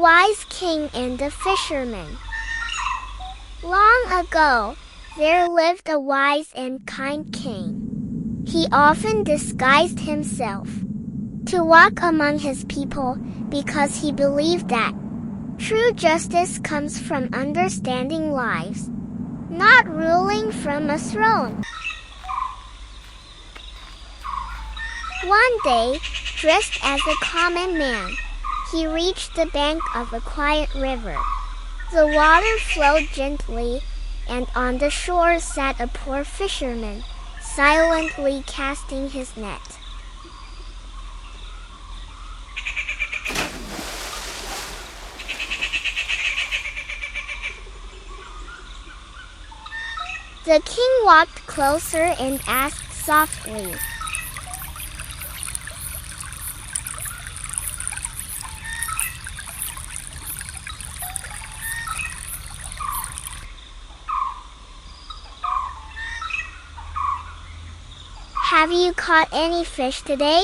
Wise King and the Fisherman. Long ago, there lived a wise and kind king. He often disguised himself to walk among his people because he believed that true justice comes from understanding lives, not ruling from a throne. One day, dressed as a common man, he reached the bank of a quiet river. The water flowed gently, and on the shore sat a poor fisherman, silently casting his net. The king walked closer and asked softly, "Have you caught any fish today?"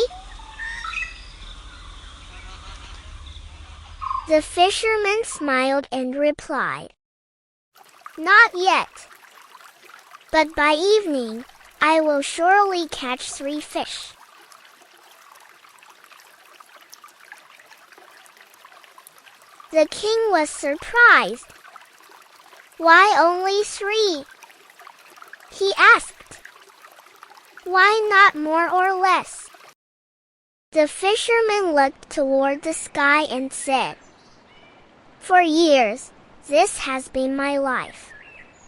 The fisherman smiled and replied, "Not yet. But by evening, I will surely catch 3 fish." The king was surprised. "Why only 3?" he asked. "Why not more or less?" The fisherman looked toward the sky and said, "For years, this has been my life.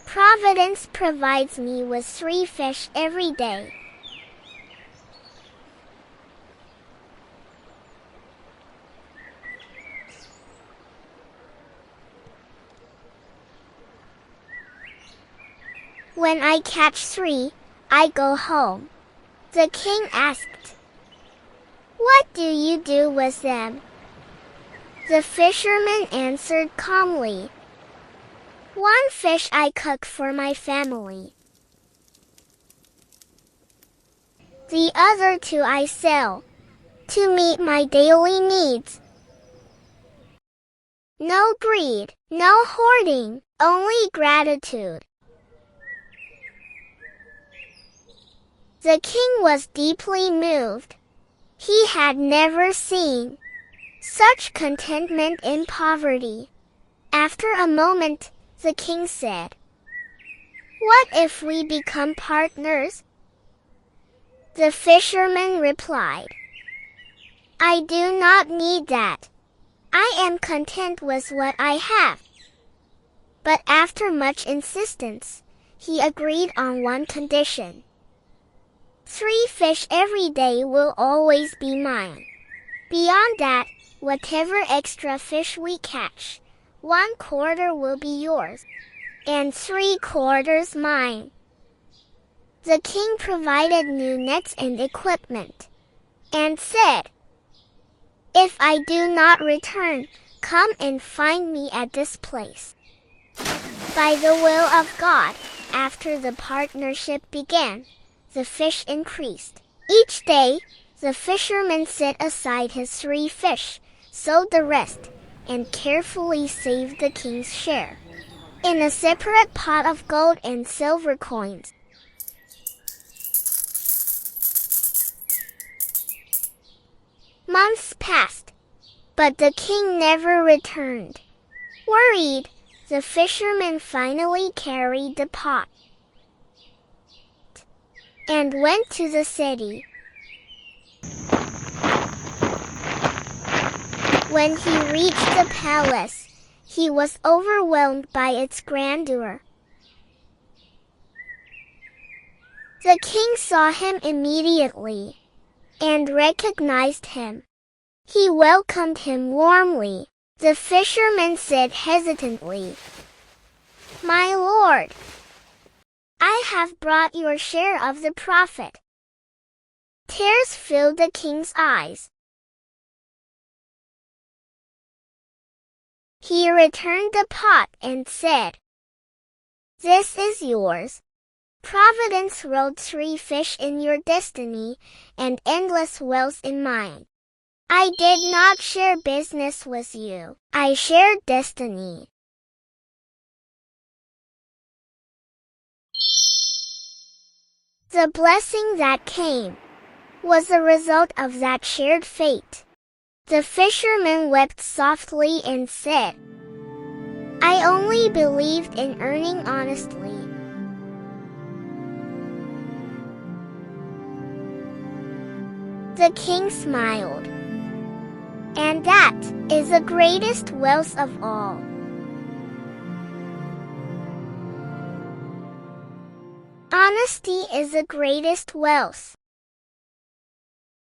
Providence provides me with 3 fish every day." "When I catch 3, I go home," the king asked. "What do you do with them?" The fisherman answered calmly, "1 fish I cook for my family. The other 2 I sell to meet my daily needs." No greed, no hoarding, only gratitude. The king was deeply moved. He had never seen such contentment in poverty. After a moment, the king said, "What if we become partners?" The fisherman replied, "I do not need that. I am content with what I have." But after much insistence, he agreed on one condition. 3 fish every day will always be mine. Beyond that, whatever extra fish we catch, 1/4 will be yours, and 3/4 mine. The king provided new nets and equipment, and said, "If I do not return, come and find me at this place." By the will of God, after the partnership began, the fish increased. Each day, the fisherman set aside his 3 fish, sold the rest, and carefully saved the king's share in a separate pot of gold and silver coins. Months passed, but the king never returned. Worried, the fisherman finally carried the pot and went to the city. When he reached the palace, he was overwhelmed by its grandeur. The king saw him immediately and recognized him. He welcomed him warmly. The fisherman said hesitantly, "My lord, I have brought your share of the profit." Tears filled the king's eyes. He returned the pot and said, "This is yours. Providence rolled 3 fish in your destiny, and endless wealth in mine. I did not share business with you. I shared destiny. The blessing that came was a result of that shared fate. The fisherman wept softly and said, I only believed in earning honestly. The king smiled. And that is the greatest wealth of all. Honesty is the greatest wealth.